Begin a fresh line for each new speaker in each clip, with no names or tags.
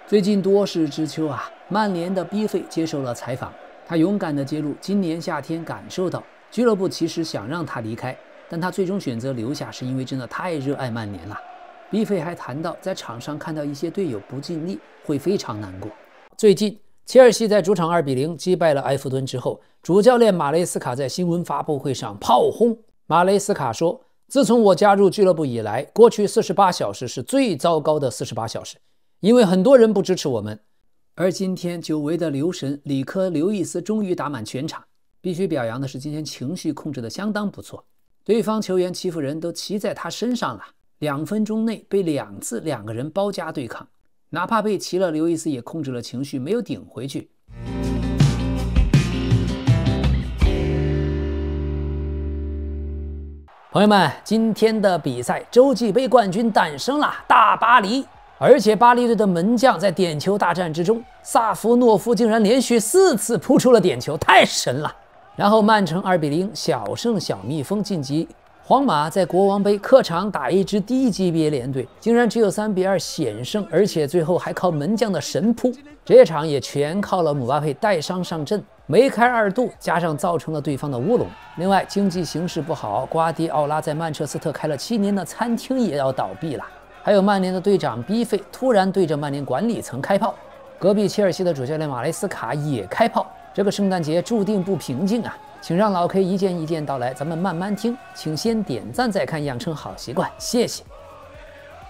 最近多事之秋啊，曼联的 B 費接受了採訪，他勇敢地揭露，今年夏天感受到俱樂部其實想讓他離開，但他最終選擇留下，是因為真的太熱愛曼聯了。B 費還談到，在場上看到一些隊友不盡力，會非常難過。最近，切爾西在主場2-0擊敗了埃弗頓之後，主教練馬雷斯卡在新聞發布會上炮轟。馬雷斯卡說：“自從我加入俱樂部以來，過去48小時是最糟糕的48小時。”因為很多人不支持我們，而今天久違的留神里克·劉易斯終於打滿全場。必須表揚的是，今天情緒控制得相當不錯，對方球員欺負人都騎在他身上了，2分鐘內被2次2個人包夾對抗，哪怕被騎了，劉易斯也控制了情緒，沒有頂回去。朋友們，今天的比賽，洲際杯冠軍誕生了，大巴黎。而且巴黎隊的門將在點球大戰之中，薩夫諾夫竟然連續4次撲出了點球，太神了。然後曼城2-0小勝小蜜蜂晉級。皇馬在國王杯客場打一支低級別聯隊，竟然只有3-2險勝，而且最後還靠門將的神撲。這場也全靠了姆巴佩帶傷上陣，梅開2度，加上造成了對方的烏龍。另外經濟形勢不好，瓜迪奧拉在曼徹斯特開了7年的餐廳也要倒閉了。還有曼聯的隊長 B 費突然對着曼聯管理層開炮，隔壁切爾西的主教練馬雷斯卡也開炮。這個聖誕節注定不平靜啊！請讓老 K 一件一件道來，咱們慢慢聽。請先點讚再看，養成好習慣，謝謝。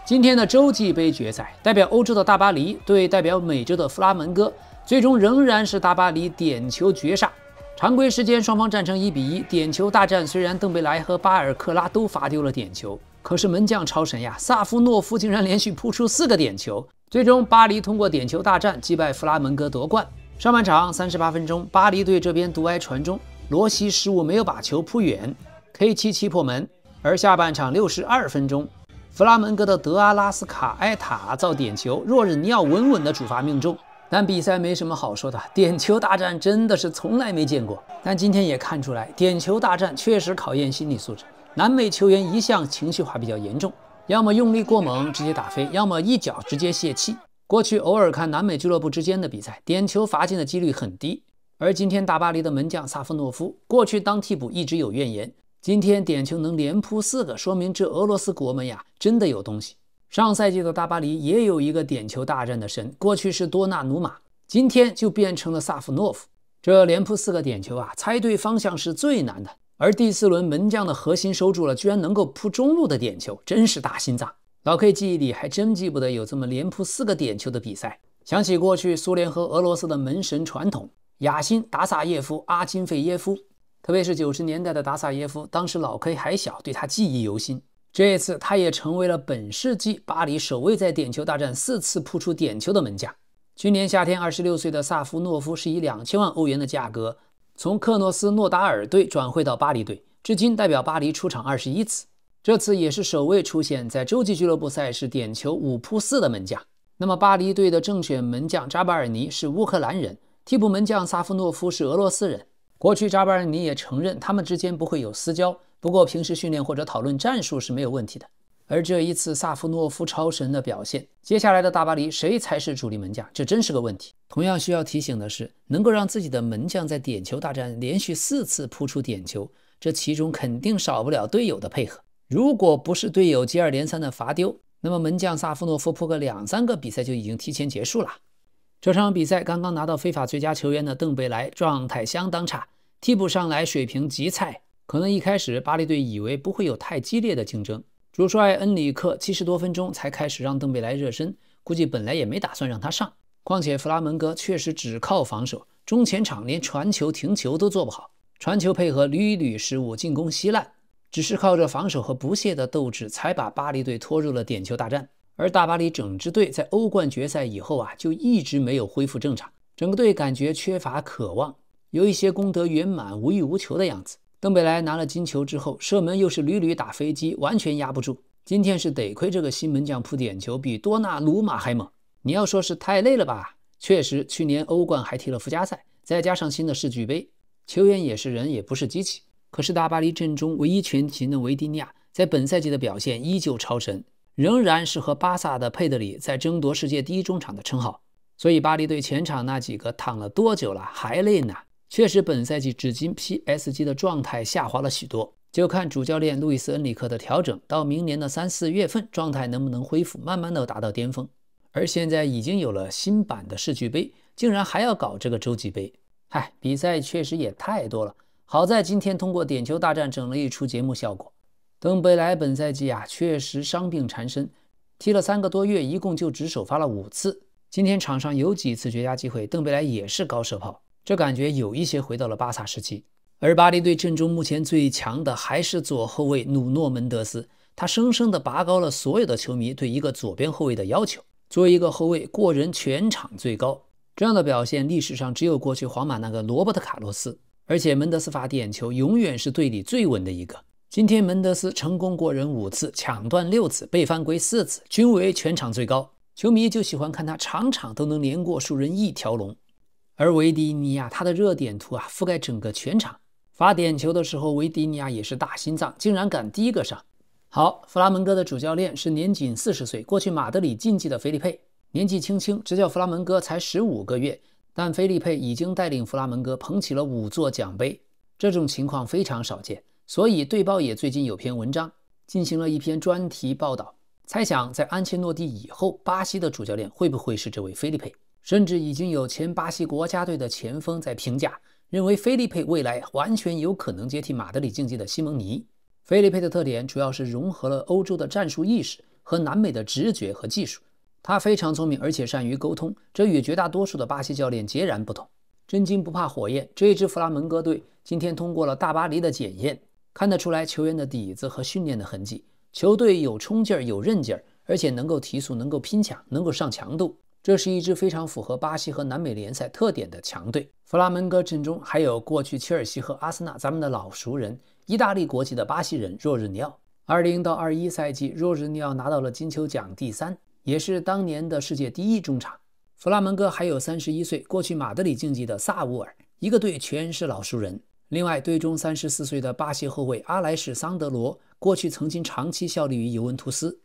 今天的洲際杯決賽，代表歐洲的大巴黎對代表美洲的弗拉門戈，最終仍然是大巴黎點球絕殺。常規時間雙方戰成1-1，點球大戰雖然鄧貝萊和巴爾克拉都罰丟了點球，可是門將超神呀，薩夫諾夫竟然連續撲出4個點球，最終巴黎通過點球大戰擊敗弗拉門戈奪冠。上半場38分鐘，巴黎隊這邊獨挨傳中，羅西失誤沒有把球撲遠 ，K77破門。而下半場62分鐘，弗拉門戈的德阿拉斯卡埃塔造點球，若日尼奧穩穩的主罰命中。但比賽沒什麼好說的，點球大戰真的是從來沒見過。但今天也看出來，點球大戰確實考驗心理素質。南美球員一向情緒化比較嚴重，要麼用力過猛直接打飛，要麼一腳直接洩氣。過去偶爾看南美俱樂部之間的比賽，點球罰進的幾率很低。而今天大巴黎的門將薩夫諾夫，過去當替補一直有怨言，今天點球能連撲4個，說明這俄羅斯國門呀真的有東西。上賽季的大巴黎也有一個點球大戰的神，過去是多納魯馬，今天就變成了薩夫諾夫。這連撲4個點球啊，猜對方向是最難的。而第4輪門將的核心守住了，居然能夠撲中路的點球，真是大心臟。老 K 記憶裡還真記不得有這麼連撲4個點球的比賽。想起過去蘇聯和俄羅斯的門神傳統，亞辛、達薩耶夫、阿金費耶夫，特別是90年代的達薩耶夫，當時老 K 還小，對他記憶猶新。這一次他也成為了本世紀巴黎首位在點球大戰4次撲出點球的門將。去年夏天26歲的薩夫諾夫是以2000萬歐元的價格從克諾斯諾達爾隊轉會到巴黎隊，至今代表巴黎出場21次，這次也是首位出現在洲際俱樂部賽事點球5撲4的門將。那麼巴黎隊的正選門將扎巴爾尼是烏克蘭人，替補門將薩夫諾夫是俄羅斯人。過去扎巴爾尼也承認他們之間不會有私交，不過平時訓練或者討論戰術是沒有問題的。而這一次薩夫諾夫超神的表現，接下來的大巴黎誰才是主力門將，這真是個問題。同樣需要提醒的是，能夠讓自己的門將在點球大戰連續4次撲出點球，這其中肯定少不了隊友的配合。如果不是隊友接二連三的罰丟，那麼門將薩夫諾夫撲個2-3個比賽就已經提前結束了。這場比賽剛剛拿到非法最佳球員的鄧貝萊狀態相當差，替補上來水平極菜。可能一開始巴黎隊以為不會有太激烈的競爭，主帥恩里克70多分鐘才開始讓鄧貝萊熱身，估計本來也沒打算讓他上。況且弗拉門戈確實只靠防守，中前場連傳球停球都做不好，傳球配合屢屢失誤，進攻稀爛，只是靠着防守和不懈的鬥志才把巴黎隊拖入了點球大戰。而大巴黎整支隊在歐冠決賽以後啊，就一直沒有恢復正常，整個隊感覺缺乏渴望，有一些功德圓滿無欲無求的樣子。鄧貝萊拿了金球之後，射門又是屢屢打飛機，完全壓不住。今天是得虧這個新門將撲點球比多納魯馬還猛。你要說是太累了吧？確實，去年歐冠還踢了附加賽，再加上新的世俱杯，球員也是人，也不是機器。可是大巴黎陣中唯一全勤的維蒂尼亞，在本賽季的表現依舊超神。仍然是和巴薩的佩德里在爭夺世界第一中场的称号。所以巴黎队前场那几个躺了多久了还累呢？确實本賽季只今 PSG 的狀態下滑了許多，就看主教練路易斯恩里克的調整，到明年的3、4月份狀態能不能恢復，慢慢的達到巔峰。而現在已經有了新版的世俱杯，竟然還要搞這個洲際杯，唉，比賽確實也太多了。好在今天通過點球大戰整了一出節目效果。登貝萊本賽季啊，確實傷病纏身，踢了3個多月，一共就只首發了5次。今天場上有幾次絕佳機會，登貝萊也是高射炮，這感覺有一些回到了巴薩時期。而巴黎隊陣中目前最強的還是左後衛努諾門德斯，他生生的拔高了所有的球迷對一個左邊後衛的要求。作為一個後衛，過人全場最高，這樣的表現歷史上只有過去皇馬那個羅伯特卡洛斯。而且門德斯罰點球永遠是隊裡最穩的一個。今天門德斯成功過人5次，搶斷6次，被犯規4次，均為全場最高。球迷就喜歡看他場場都能連過數人一條龍。而維迪尼亞他的熱點圖啊，覆蓋整個全場。罰點球的時候，維迪尼亞也是大心臟，竟然敢第一個上。好，弗拉門戈的主教練是年僅40歲，過去馬德里競技的菲利佩，年紀輕輕執教弗拉門戈才15個月，但菲利佩已經帶領弗拉門戈捧起了5座獎盃，這種情況非常少見。所以隊報也最近有篇文章進行了一篇專題報道，猜想在安切洛蒂以後，巴西的主教練會不會是這位菲利佩？甚至已經有前巴西國家隊的前鋒在評價，認為菲利佩未來完全有可能接替馬德里競技的西蒙尼。菲利佩的特點主要是融合了歐洲的戰術意識和南美的直覺和技術，他非常聰明，而且善於溝通，這與絕大多數的巴西教練截然不同。真金不怕火焰，這一支弗拉門戈隊今天通過了大巴黎的檢驗，看得出來球員的底子和訓練的痕跡，球隊有衝勁兒，有韌勁兒，而且能夠提速，能夠拼搶，能夠上強度。這是一支非常符合巴西和南美聯賽特點的強隊。弗拉門戈陣中還有過去切爾西和阿森納咱們的老熟人，意大利國籍的巴西人若日尼奧。20到21賽季，若日尼奧拿到了金球獎第3，也是當年的世界第1中場。弗拉門戈還有31歲，過去馬德里競技的薩烏爾，一個隊全是老熟人。另外，隊中34歲的巴西後衛阿萊士桑德羅，過去曾經長期效力於尤文圖斯。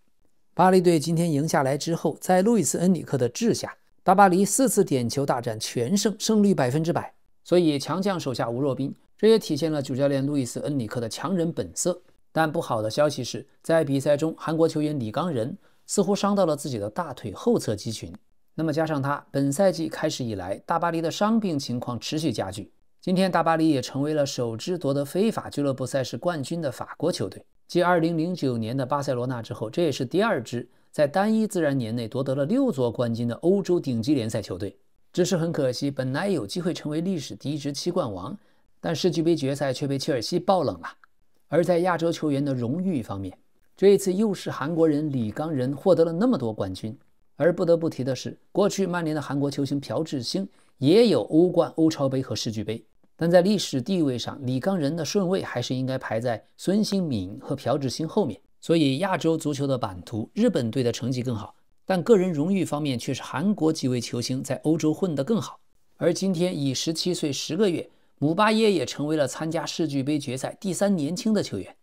巴黎隊今天贏下來之後，在路易斯恩里克的治下，大巴黎4次點球大戰全勝，勝率100%。所以強將手下無弱兵，這也體現了主教練路易斯恩里克的強人本色。但不好的消息是，在比賽中，韓國球員李剛仁似乎傷到了自己的大腿後側肌群。那麼加上他本賽季開始以來，大巴黎的傷病情況持續加劇。今天大巴黎也成為了首支奪得非法俱樂部賽事冠軍的法國球隊。繼2009年的巴塞羅那之後，這也是第2支在單一自然年內奪得了6座冠軍的歐洲頂級聯賽球隊。只是很可惜，本來有機會成為歷史第1支7冠王，但世俱杯決賽卻被切爾西爆冷了。而在亞洲球員的榮譽方面，這一次又是韓國人李剛仁獲得了那麼多冠軍。而不得不提的是，過去曼聯的韓國球星朴智星也有歐冠、歐超杯和世俱杯。但在歷史地位上，李剛仁的順位還是應該排在孫興敏和朴智星後面。所以亞洲足球的版圖，日本隊的成績更好，但個人榮譽方面卻是韓國幾位球星在歐洲混得更好。而今天以17歲10個月，姆巴耶也成為了參加世俱杯決賽第3年輕的球員。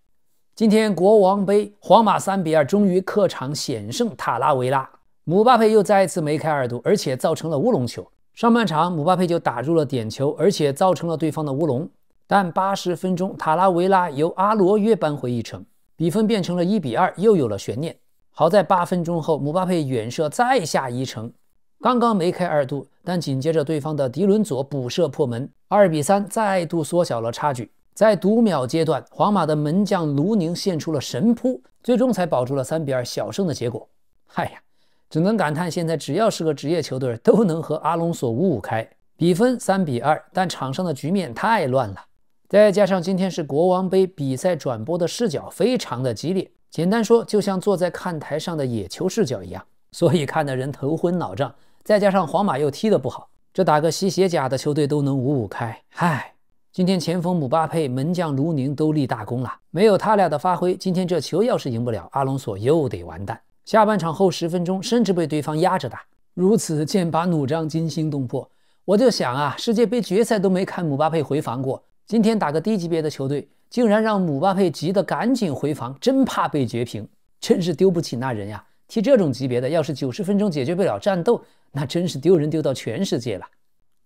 今天國王杯，皇馬3-2終於客場險勝塔拉維拉，姆巴佩又再次梅開二度，而且造成了烏龍球。上半場姆巴佩就打入了點球，而且造成了對方的烏龍。但80分鐘，塔拉維拉由阿羅約扳回一城，比分變成了1-2，又有了懸念。好在8分鐘後，姆巴佩遠射再下一城，剛剛梅開二度，但緊接着對方的迪倫佐補射破門，2-3，再度縮小了差距。在讀秒階段，皇馬的門將盧寧獻出了神撲，最終才保住了3-2小勝的結果。哎呀，只能感嘆現在只要是個職業球隊，都能和阿隆索五五開。比分3-2，但場上的局面太亂了。再加上今天是國王杯，比賽轉播的視角非常的激烈，簡單說就像坐在看台上的野球視角一樣，所以看的人頭昏腦脹。再加上皇馬又踢得不好，這打個吸血甲的球隊都能五五開。唉，今天前鋒姆巴佩、門將盧寧都立大功了，沒有他倆的發揮，今天這球要是贏不了，阿隆索又得完蛋。下半場後10分鐘，甚至被對方壓着打，如此劍拔弩張、驚心動魄。我就想啊，世界杯決賽都沒看姆巴佩回防過，今天打個低級別的球隊，竟然讓姆巴佩急得趕緊回防，真怕被絕平。真是丟不起那人呀！踢这種級別的，要是90分鐘解決不了戰鬥，那真是丟人丟到全世界了。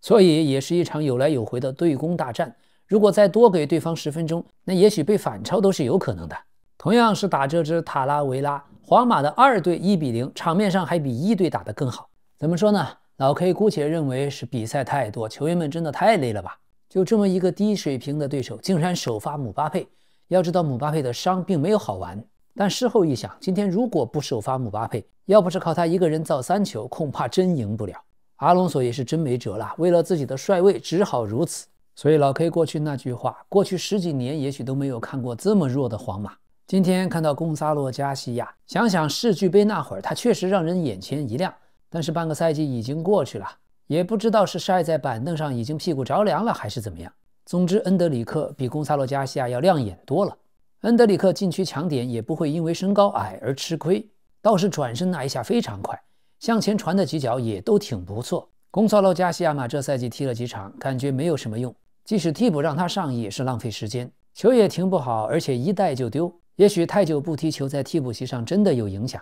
所以也是一場有來有回的對攻大戰。如果再多給對方10分鐘，那也許被反超都是有可能的。同樣是打這支塔拉維拉，皇馬的2隊1-0，場面上還比1隊打得更好。怎麼說呢？老 K 姑且認為是比賽太多，球員們真的太累了吧？就這麼一個低水平的對手，竟然首發姆巴佩。要知道姆巴佩的傷並沒有好完，但事後一想，今天如果不首發姆巴佩，要不是靠他一個人造3球，恐怕真贏不了。阿隆索也是真沒轍了，為了自己的帥位，只好如此。所以老 K 過去那句話，過去10幾年也許都沒有看過這麼弱的皇馬。今天看到貢薩洛·加西亞，想想世俱杯那會兒，他確實讓人眼前一亮。但是半個賽季已經過去了，也不知道是曬在板凳上已經屁股着涼了，還是怎麼樣。總之，恩德里克比貢薩洛·加西亞要亮眼多了。恩德里克禁區搶點也不會因為身高矮而吃虧，倒是轉身那一下非常快，向前傳的幾腳也都挺不錯。貢薩洛·加西亞嘛，這賽季踢了幾場，感覺沒有什麼用，即使替補讓他上也是浪費時間，球也停不好，而且一帶就丟。也許太久不踢球，在替補席上真的有影響。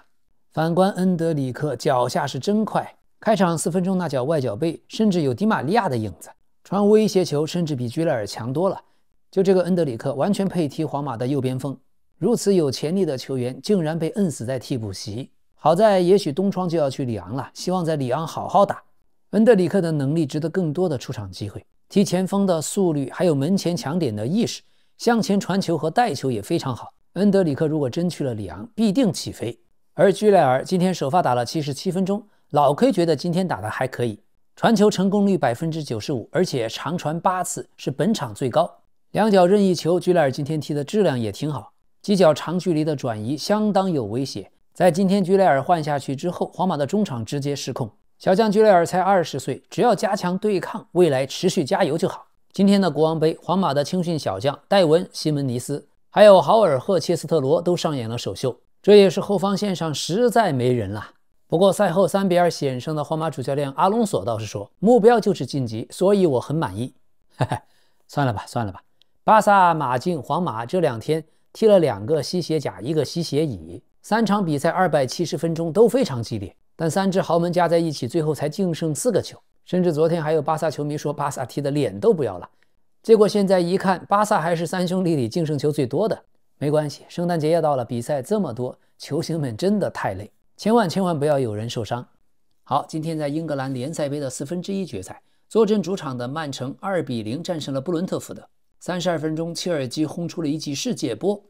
反觀恩德里克腳下是真快，開場4分鐘那腳外腳背甚至有迪瑪利亞的影子，傳威脅球甚至比居萊爾強多了。就這個恩德里克完全配踢皇馬的右邊鋒，如此有潛力的球員竟然被摁死在替補席。好在也許東窗就要去里昂了，希望在里昂好好打。恩德里克的能力值得更多的出場機會，踢前鋒的速率還有門前搶點的意識，向前傳球和帶球也非常好。恩德里克如果真去了里昂，必定起飛。而居萊爾今天首發打了77分鐘，老 K 覺得今天打得還可以，傳球成功率95%，而且長傳8次是本場最高。兩腳任意球，居萊爾今天踢的質量也挺好，幾腳長距離的轉移相當有威脅。在今天居萊爾換下去之後，皇馬的中場直接失控。小將居萊爾才20歲，只要加強對抗，未來持續加油就好。今天的國王杯，皇馬的青訓小將戴文·西門尼斯還有豪爾赫·切斯特羅都上演了首秀。這也是後防線上實在沒人了。不過賽後3-2險勝的皇馬主教練阿隆索倒是說，目標就是晉級，所以我很滿意。算了吧，巴薩、馬競、皇馬這2天踢了2個吸血甲，1個吸血乙，3場比賽270分鐘都非常激烈，但3支豪門加在一起最後才淨勝4個球，甚至昨天還有巴薩球迷說巴薩踢的臉都不要了。結果現在一看，巴薩還是3兄弟裡淨勝球最多的。沒關係，聖誕節要到了，比賽這麼多，球星們真的太累，千萬不要有人受傷。好，今天在英格蘭聯賽杯的1/4決賽，坐鎮主場的曼城2-0戰勝了布倫特福德。32分鐘，切爾基轟出了一記世界波。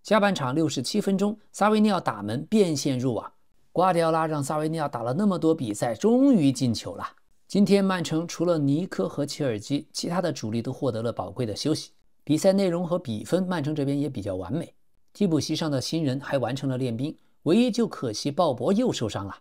下半場67分鐘，薩維尼奧打門變線入網。瓜迪奧拉讓薩維尼奧打了那麼多比賽，終於進球了。今天曼城除了尼科和切爾基，其他的主力都獲得了寶貴的休息。比賽內容和比分，曼城這邊也比較完美。替補席上的新人還完成了練兵，唯一就可惜鮑博又受傷了。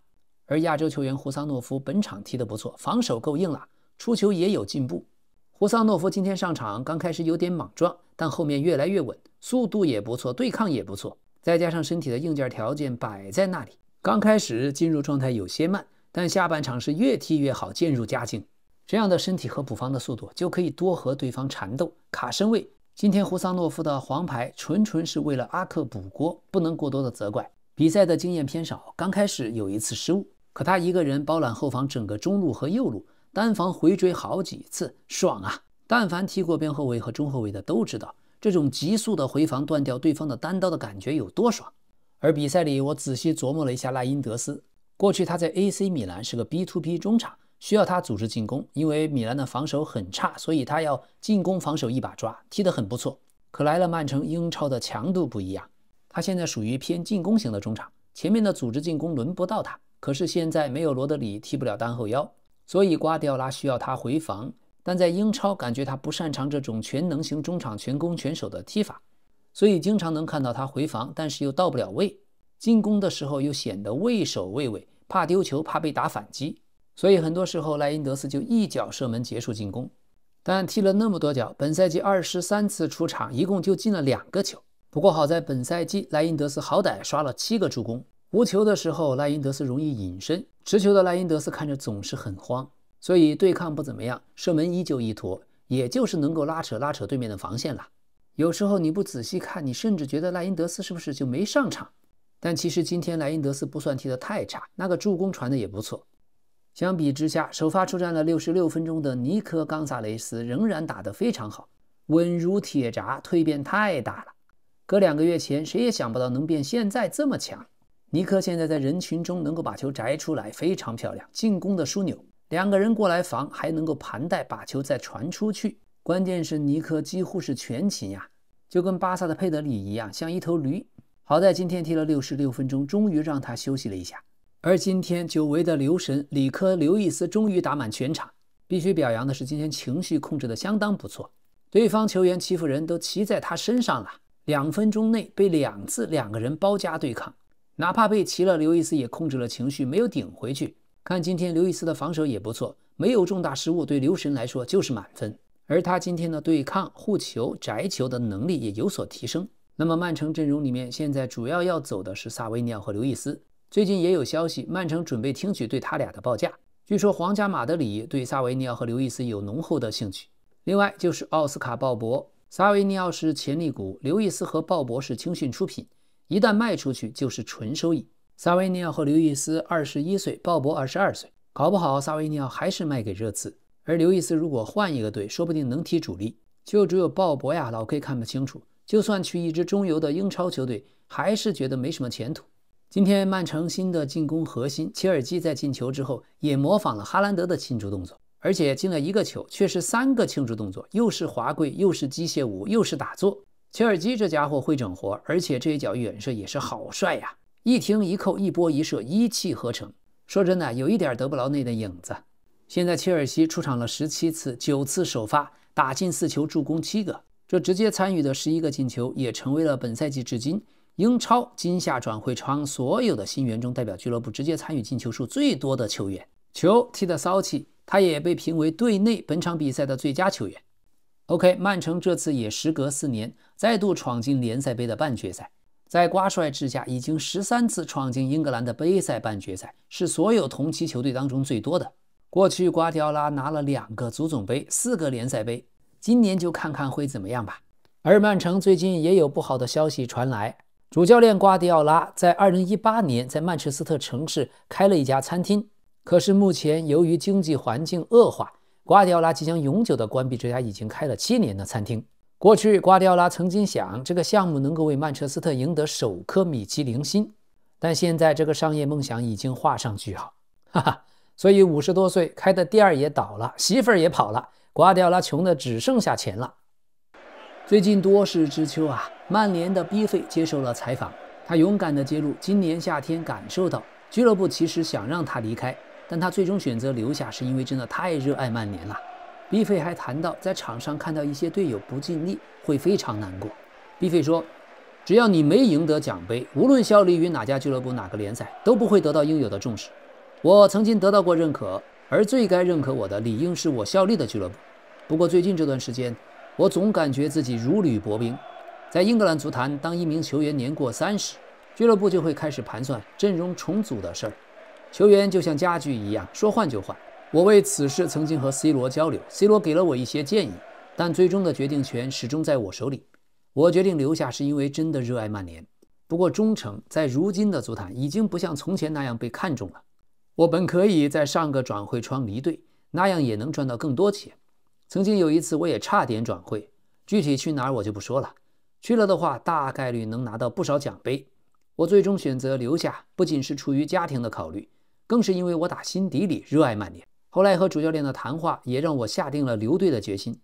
而亞洲球員胡桑諾夫本場踢得不錯，防守夠硬了，出球也有進步。胡桑諾夫今天上場剛開始有點莽撞，但後面越來越穩，速度也不錯，對抗也不錯，再加上身體的硬件條件擺在那裡，剛開始進入狀態有些慢，但下半場是越踢越好，漸入佳境。這樣的身體和補防的速度，就可以多和對方纏鬥，卡身位。今天胡桑諾夫的黃牌純是為了阿克補鍋，不能過多的責怪。比賽的經驗偏少，剛開始有一次失誤，可他一個人包攬後防整個中路和右路，單防回追好幾次，爽啊！但凡踢過邊後衛和中後衛的都知道，這種急速的回防斷掉對方的單刀的感覺有多爽。而比賽裡我仔細琢磨了一下賴因德斯，過去他在 AC 米蘭是個 B2B 中場，需要他組織進攻，因為米蘭的防守很差，所以他要進攻防守一把抓，踢得很不錯。可来了曼城，英超的強度不一樣，他現在屬於偏進攻型的中場，前面的組織進攻輪不到他。可是現在沒有羅德里，踢不了单後腰，所以瓜迪奧拉需要他回防。但在英超感覺他不擅長這種全能型中場全攻全守的踢法，所以經常能看到他回防，但是又到不了位，進攻的時候又顯得畏首畏尾，怕丟球，怕被打反擊。所以很多时候赖因德斯就一脚射门結束進攻，但踢了那麼多腳，本賽季23次出場，一共就進了2個球。不過好在本賽季賴因德斯好歹刷了7個助攻。無球的時候賴因德斯容易隱身，持球的賴因德斯看着總是很慌，所以對抗不怎麼樣，射門依舊一坨，也就是能夠拉扯對面的防線了。有時候你不仔細看，你甚至覺得賴因德斯是不是就沒上場。但其實今天萊因德斯不算踢得太差，那個助攻傳的也不錯。相比之下，首發出戰了66分鐘的尼科·岡薩雷斯仍然打得非常好，穩如鐵閘，蛻變太大了。隔2個月前，誰也想不到能變現在這麼強。尼科現在在人群中能夠把球摘出來，非常漂亮，進攻的樞紐。2個人過來防，還能夠盤帶把球再傳出去。關鍵是尼科幾乎是全勤呀，就跟巴薩的佩德里一樣，像一頭驢。好在今天踢了66分鐘，終於讓他休息了一下。而今天久違的留神里科·劉易斯終於打滿全場，必須表揚的是今天情緒控制的相當不錯。對方球員欺負人都騎在他身上了，2分鐘內被2次2個人包夾對抗，哪怕被騎了，劉易斯也控制了情緒，沒有頂回去。看今天劉易斯的防守也不錯，沒有重大失誤，對留神來說就是滿分。而他今天的對抗、護球、摘球的能力也有所提升。那麼曼城陣容裡面現在主要走的是薩維尼奧和劉易斯。最近也有消息，曼城準備聽取对他倆的報價。據說皇家馬德里對薩維尼奧和劉易斯有濃厚的興趣。另外就是奧斯卡·鮑博，薩維尼奧是潛力股，劉易斯和鮑博是青訓出品，一旦賣出去就是純收益。薩維尼奧和劉易斯21歲，鮑博22歲，搞不好薩維尼奧還是賣給熱刺。而劉易斯如果換一個隊，說不定能踢主力。就只有鮑博呀，老 K 看不清楚。就算去一支中游的英超球隊，還是覺得沒什麼前途。今天曼城新的進攻核心切爾基在進球之後，也模仿了哈蘭德的慶祝動作，而且進了1個球，卻是3個慶祝動作，又是滑跪，又是機械舞，又是打坐。切爾基這家伙會整活，而且這一腳遠射也是好帥呀！一停一扣，一波一射，一氣呵成。說真的，有一點德布勞內的影子。現在切爾西出場了17次，9次首發，打進4球，助攻7個。這直接參與的11個進球，也成為了本賽季至今英超今夏轉會窗所有的新援中代表俱樂部直接參與進球數最多的球員。球踢得騷氣，他也被評為隊內本場比賽的最佳球員。OK， 曼城這次也時隔4年再度闖進聯賽杯的半決賽，在瓜帥之下已經13次闖進英格蘭的杯賽半決賽，是所有同期球隊當中最多的。過去瓜迪奧拉拿了2個足總杯，4個聯賽杯，今年就看看會怎麼樣吧。而曼城最近也有不好的消息傳來，主教練瓜迪奧拉在2018年在曼徹斯特城市開了一家餐廳，可是目前由於經濟環境惡化，瓜迪奧拉即將永久的關閉這家已經開了7年的餐廳。過去瓜迪奧拉曾經想這個項目能夠為曼徹斯特贏得首顆米其林星，但現在這個商業夢想已經畫上句號，哈哈。所以50多歲開的店兒也倒了，媳婦兒也跑了，瓜迪奧拉窮的只剩下錢了。最近多事之秋啊，曼聯的逼費接受了採訪，他勇敢地揭露，今年夏天感受到俱樂部其實想讓他離開，但他最終選擇留下，是因為真的太熱愛曼聯了。逼費還談到，在場上看到一些隊友不盡力，會非常難過。逼費說，只要你沒贏得獎杯，無論效力於哪家俱樂部、哪個聯賽，都不會得到應有的重視。我曾經得到過認可，而最該認可我的理應是我效力的俱樂部。不過最近這段時間，我總感覺自己如履薄冰。在英格蘭足壇，當一名球員年過30，俱樂部就會開始盤算陣容重組的事兒。球員就像家具一樣，說換就換。我為此事曾經和 C 羅交流 ，C 羅給了我一些建議，但最終的決定權始終在我手裡。我決定留下是因為真的熱愛曼聯。不過忠誠在如今的足壇已經不像從前那樣被看重了。我本可以在上個轉會窗離隊，那樣也能賺到更多錢。曾經有一次我也差點轉會，具體去哪兒我就不說了。去了的話，大概率能拿到不少獎杯。我最終選擇留下，不僅是出於家庭的考慮，更是因為我打心底裡熱愛曼聯。後來和主教練的談話也讓我下定了留隊的決心。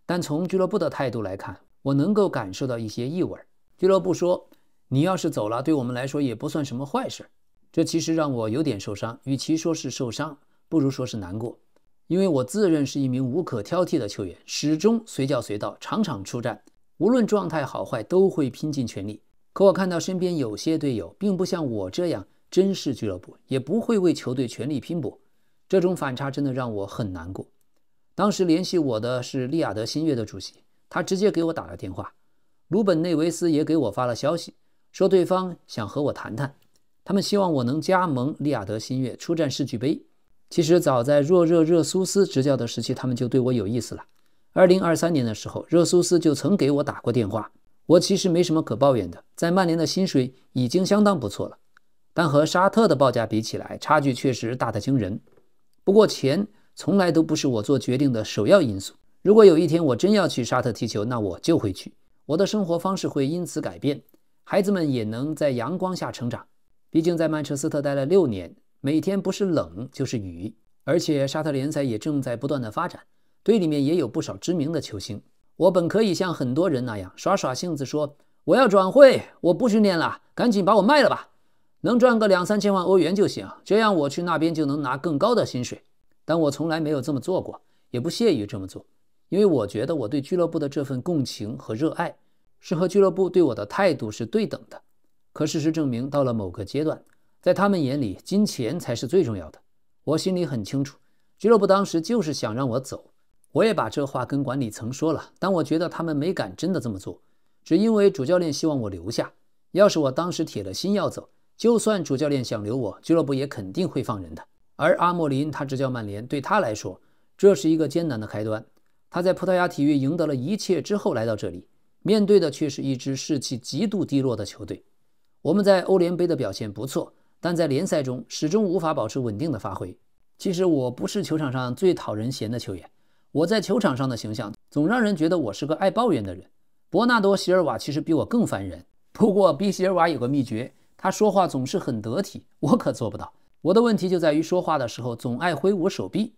但從俱樂部的態度來看，我能夠感受到一些意味。俱樂部說，你要是走了，對我們來說也不算什麼壞事。這其實讓我有點受傷，與其說是受傷，不如說是難過。因為我自認是一名無可挑剔的球員，始終隨叫隨到，場場出戰，無論狀態好壞都會拼盡全力。可我看到身邊有些隊友並不像我這樣珍視俱樂部，也不會為球隊全力拼搏，這種反差真的讓我很難過。當時聯繫我的是利雅得新月的主席，他直接給我打了電話。魯本內維斯也給我發了消息，說對方想和我談談。他們希望我能加盟利雅得新月，出戰世俱杯。其實早在若热熱蘇斯執教的時期，他們就對我有意思了。2023年的時候，熱蘇斯就曾給我打過電話，我其實沒什麼可抱怨的，在曼聯的薪水已經相當不錯了，但和沙特的報價比起來，差距確實大得驚人。不過錢從來都不是我做決定的首要因素。如果有一天我真要去沙特踢球，那我就會去，我的生活方式會因此改變，孩子們也能在陽光下成長。畢竟在曼徹斯特待了6年，每天不是冷就是雨，而且沙特聯賽也正在不斷的發展，隊裡面也有不少知名的球星。我本可以像很多人那樣耍耍性子說，我要轉會，我不訓練了，趕緊把我賣了吧，能賺個2-3千萬歐元就行，這樣我去那邊就能拿更高的薪水。但我從來沒有這麼做過，也不屑於這麼做，因為我覺得我對俱樂部的這份共情和熱愛是和俱樂部對我的態度是对等的。可事實證明，到了某個階段，在他們眼裡，金錢才是最重要的。我心裡很清楚，俱樂部當時就是想讓我走，我也把這話跟管理層說了，但我覺得他們沒敢真的這麼做，只因為主教練希望我留下。要是我當時鐵了心要走，就算主教練想留我，俱樂部也肯定會放人的。而阿莫林他執教曼聯，對他來說，這是一個艱難的開端。他在葡萄牙體育贏得了一切之後來到這裡，面對的卻是一支士氣極度低落的球隊。我們在歐聯杯的表現不錯，但在聯賽中始終無法保持穩定的發揮。其實我不是球場上最討人嫌的球員，我在球場上的形象總讓人覺得我是個愛抱怨的人。伯納多·席爾瓦其實比我更煩人，不過比席爾瓦有個秘訣，他說話總是很得體，我可做不到。我的問題就在於說話的時候總愛揮舞手臂。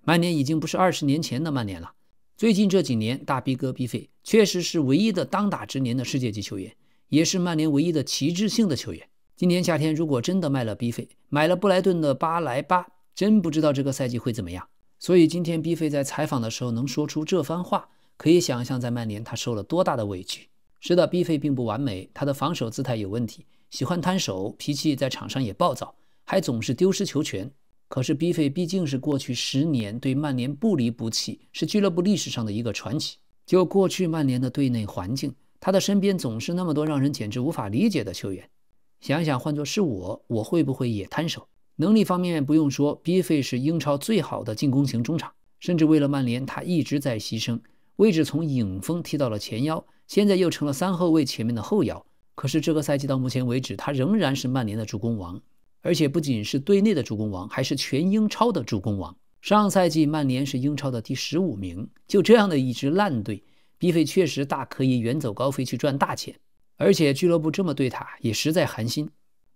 曼聯已經不是20年前的曼聯了。最近這幾年，大逼哥逼費確實是唯一的當打之年的世界級球員，也是曼聯唯一的旗幟性的球員。今年夏天如果真的賣了逼費，買了布萊頓的巴萊巴，真不知道這個賽季會怎麼樣。所以今天逼費在採訪的時候能說出這番話，可以想象在曼聯他受了多大的委屈。是的，逼費並不完美，他的防守姿態有問題，喜歡攤手，脾氣在場上也暴躁，還總是丟失球權。可是逼費畢竟是過去10年對曼聯不離不棄，是俱樂部歷史上的一個傳奇。就過去曼聯的隊內環境，他的身邊總是那麼多讓人簡直無法理解的球員。想想換作是我會不會也攤手？能力方面不用說，逼費是英超最好的進攻型中場，甚至為了曼聯他一直在犧牲，位置從影锋踢到了前腰，現在又成了3後衛前面的後腰。可是这個賽季到目前為止，他仍然是曼聯的助攻王，而且不僅是隊內的助攻王，還是全英超的助攻王。上賽季曼聯是英超的第15名，就這樣的一支爛隊，逼費確實大可以遠走高飛去賺大錢，而且俱樂部這麼對他也實在寒心。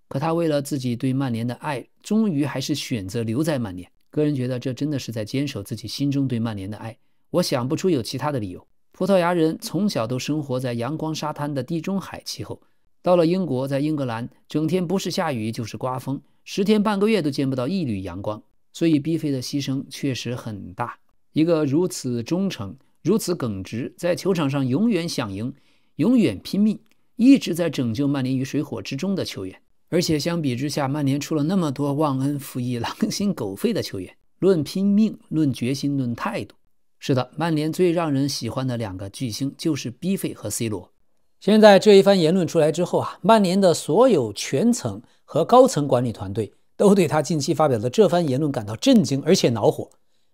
可他為了自己對曼聯的愛，終於還是選擇留在曼聯。個人覺得這真的是在堅守自己心中對曼聯的愛，我想不出有其他的理由。葡萄牙人從小都生活在陽光沙灘的地中海氣候，到了英國，在英格蘭整天不是下雨就是刮風，10天半個月都見不到一縷陽光，所以逼費的犧牲確實很大。一個如此忠誠、如此耿直，在球場上永遠想贏、永遠拼命，一直在拯救曼聯於水火之中的球員。而且相比之下，曼聯出了那麼多忘恩負義、狼心狗肺的球員，論拼命、論決心、論態度。是的，曼聯最讓人喜歡的2個巨星就是逼費和 C 羅。現在這一番言論出來之後曼聯的所有權層和高層管理團隊都對他近期發表的這番言論感到震驚，而且惱火。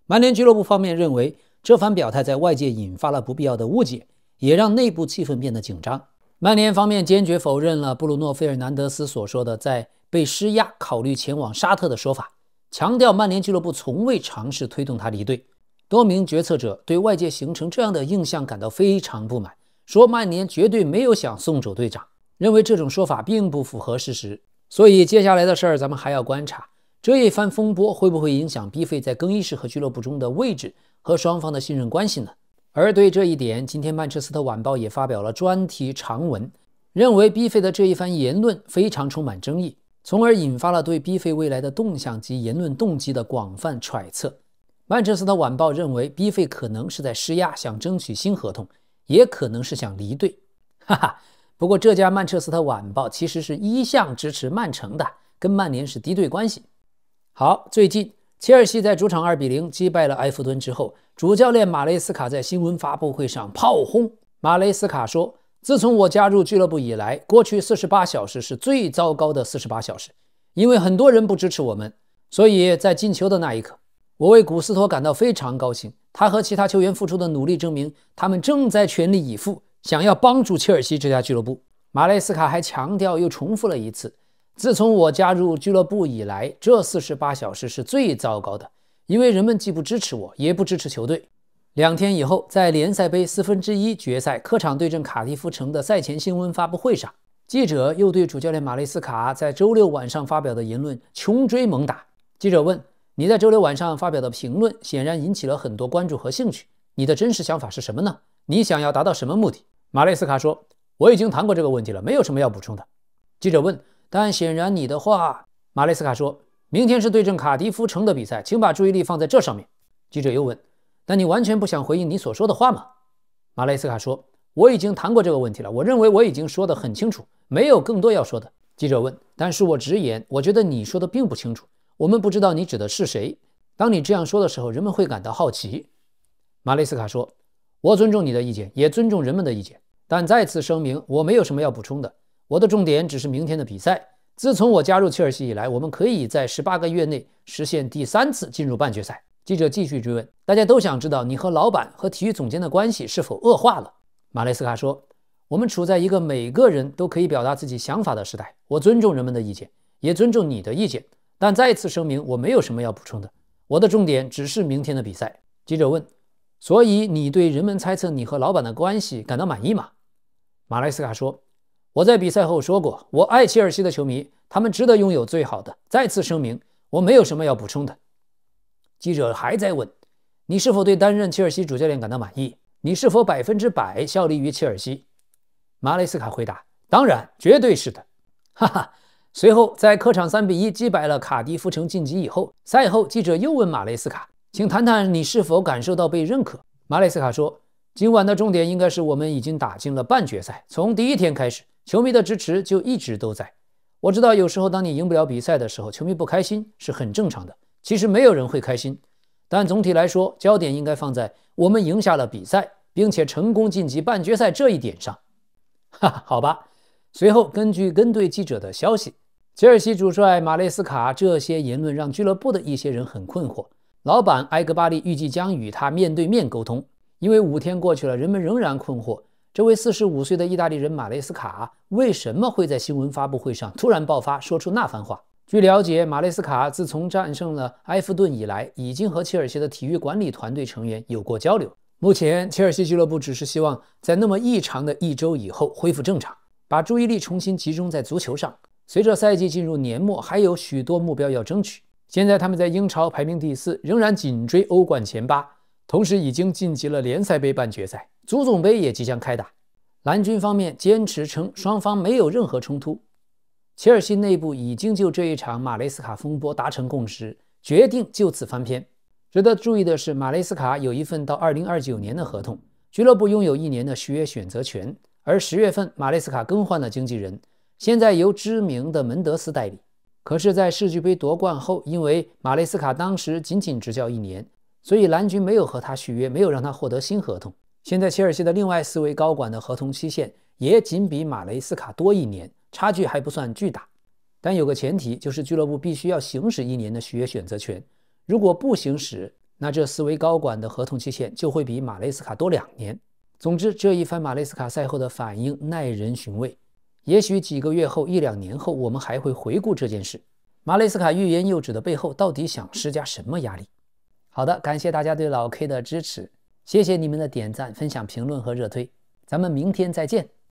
曼聯俱樂部方面認為，這番表態在外界引發了不必要的誤解，也讓內部氣氛變得緊張。曼聯方面堅決否認了布魯諾·費爾南德斯所說的在被施壓考慮前往沙特的說法，強調曼聯俱樂部從未嘗試推動他離隊。多名決策者對外界形成這樣的印象感到非常不滿，說曼聯絕對沒有想送走隊長，認為這種說法並不符合事實。所以接下來的事兒咱們還要觀察，這一番風波會不會影響逼費在更衣室和俱樂部中的位置和雙方的信任關係呢？而對這一點，今天曼徹斯特晚報也發表了專題長文，認為逼費的這一番言論非常充滿爭議，從而引發了對逼費未來的動向及言論動機的廣泛揣測。曼徹斯特晚報認為，逼費可能是在施壓，想爭取新合同，也可能是想離隊。不過這家曼徹斯特晚報其實是一向支持曼城的，跟曼聯是敵對關係。好，最近切爾西在主場2-0擊敗了埃弗頓之後，主教練馬雷斯卡在新聞發布會上炮轟。馬雷斯卡說，自從我加入俱樂部以來，過去48小時是最糟糕的48小時，因為很多人不支持我們，所以在進球的那一刻，我為古斯托感到非常高興，他和其他球員付出的努力證明他們正在全力以赴，想要幫助切爾西這家俱樂部。馬雷斯卡還強調又重複了一次，自從我加入俱樂部以來，這48小時是最糟糕的，因為人們既不支持我，也不支持球隊。2天以後，在聯賽杯1/4決賽客場對陣卡迪夫城的賽前新聞發布會上，記者又對主教練馬雷斯卡在周六晚上發表的言論窮追猛打。記者問：你在周六晚上發表的評論顯然引起了很多關注和興趣，你的真實想法是什麼呢？你想要達到什麼目的？馬雷斯卡說：我已經談過這個問題了，沒有什麼要補充的。記者問：但顯然你的話……馬雷斯卡說：明天是對陣卡迪夫城的比賽，請把注意力放在這上面。記者又問：但你完全不想回應你所說的話嗎？馬雷斯卡說：我已經談過這個問題了，我認為我已經說得很清楚，沒有更多要說的。記者問：但恕我直言，我覺得你說的並不清楚，我們不知道你指的是誰。當你這樣說的時候，人們會感到好奇。馬雷斯卡說：我尊重你的意見，也尊重人們的意見，但再次聲明，我沒有什麼要補充的。我的重點只是明天的比賽。自從我加入切爾西以來，我們可以在18個月內實現第3次進入半決賽。記者繼續追問：大家都想知道你和老板和體育總監的關係是否惡化了？馬雷斯卡說：我們處在一個每個人都可以表達自己想法的時代，我尊重人們的意見，也尊重你的意見，但再次聲明，我沒有什麼要補充的。我的重點只是明天的比賽。記者問：所以你對人們猜測你和老板的關係感到滿意嗎？馬雷斯卡說：我在比賽後說過，我愛切爾西的球迷，他們值得擁有最好的。再次聲明，我沒有什麼要補充的。記者還在問：你是否對擔任切爾西主教練感到滿意？你是否100%效力於切爾西？馬雷斯卡回答：當然，絕對是的。哈哈。隨後在客場3-1擊敗了卡迪夫城晉級以後，賽後記者又問馬雷斯卡：請談談你是否感受到被認可？馬雷斯卡說：今晚的重點應該是我們已經打進了半決賽，從第1天開始，球迷的支持就一直都在。我知道有時候當你贏不了比賽的時候，球迷不開心是很正常的，其實沒有人會開心，但總體來說，焦點應該放在我們贏下了比賽，並且成功晉級半決賽這一點上。哈哈，好吧。隨後根據跟隊記者的消息，切爾西主帥馬雷斯卡這些言論讓俱樂部的一些人很困惑。老板埃格巴利預計將與他面對面溝通，因為5天過去了，人們仍然困惑，這位45歲的意大利人馬雷斯卡為什麼會在新聞發布會上突然爆發，說出那番話。據了解，馬雷斯卡自從戰勝了埃弗頓以來，已經和切爾西的體育管理團隊成員有過交流。目前，切爾西俱樂部只是希望在那麼異常的1周以後恢復正常，把注意力重新集中在足球上。隨着賽季進入年末，還有許多目標要爭取。現在他們在英超排名第4，仍然緊追歐冠前8，同時已經晉級了聯賽杯半決賽，足總杯也即將開打。藍軍方面堅持稱雙方沒有任何衝突。切爾西內部已經就這一場馬雷斯卡風波達成共識，決定就此翻篇。值得注意的是，馬雷斯卡有一份到2029年的合同，俱樂部擁有1年的續約選擇權。而10月份，馬雷斯卡更換了經紀人，現在由知名的門德斯代理。可是，在世俱杯奪冠後，因為馬雷斯卡當時僅僅執教1年，所以藍軍沒有和他續約，沒有讓他獲得新合同。現在切爾西的另外4位高管的合同期限也僅比馬雷斯卡多1年，差距還不算巨大。但有個前提，就是俱樂部必須要行使1年的續約選擇權。如果不行使，那這4位高管的合同期限就會比馬雷斯卡多2年。總之，這一番馬雷斯卡賽後的反應耐人尋味。也許幾個月後1-2年後，我們還會回顧這件事。馬雷斯卡欲言又止的背後，到底想施加什麼壓力？好的，感謝大家對老 K 的支持，謝謝你們的點讚、分享、評論和熱推，咱們明天再見。